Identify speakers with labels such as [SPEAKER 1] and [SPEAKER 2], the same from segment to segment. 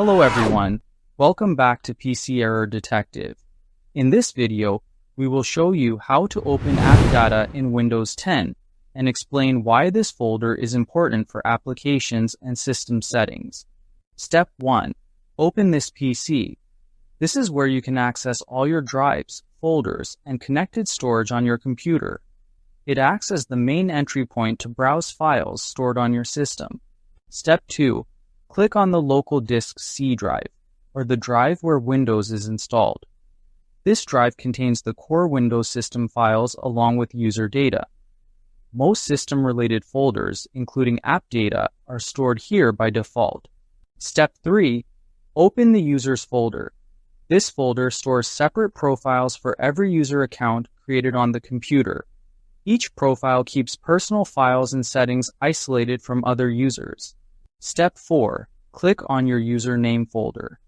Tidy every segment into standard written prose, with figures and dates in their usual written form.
[SPEAKER 1] Hello everyone, welcome back to PC Error Detective. In this video, we will show you how to open Appdata in Windows 10 and explain why this folder is important for applications and system settings. Step 1. Open this PC. This is where you can access all your drives, folders, and connected storage on your computer. It acts as the main entry point to browse files stored on your system. Step 2. Click on the local disk C drive, or the drive where Windows is installed. This drive contains the core Windows system files along with user data. Most system-related folders, including Appdata, are stored here by default. Step 3. Open the user's folder. This folder stores separate profiles for every user account created on the computer. Each profile keeps personal files and settings isolated from other users. Step 4. Click on your username folder.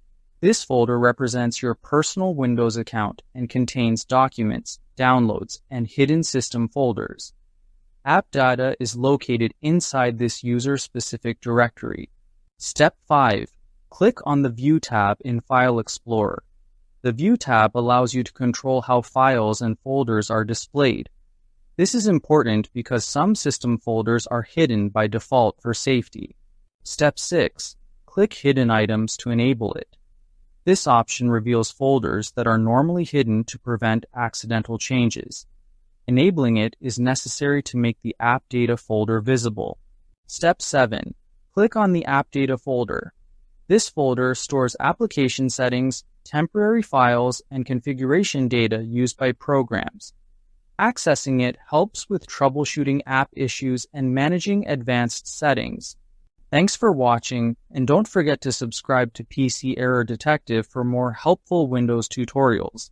[SPEAKER 1] This folder represents your personal Windows account and contains documents, downloads, and hidden system folders. Appdata is located inside this user-specific directory. Step 5. Click on the View tab in File Explorer. The View tab allows you to control how files and folders are displayed. This is important because some system folders are hidden by default for safety. Step 6. Click Hidden Items to enable it. This option reveals folders that are normally hidden to prevent accidental changes. Enabling it is necessary to make the Appdata folder visible. Step 7. Click on the Appdata folder. This folder stores application settings, temporary files, and configuration data used by programs. Accessing it helps with troubleshooting app issues and managing advanced settings. Thanks for watching, and don't forget to subscribe to PC Error Detective for more helpful Windows tutorials.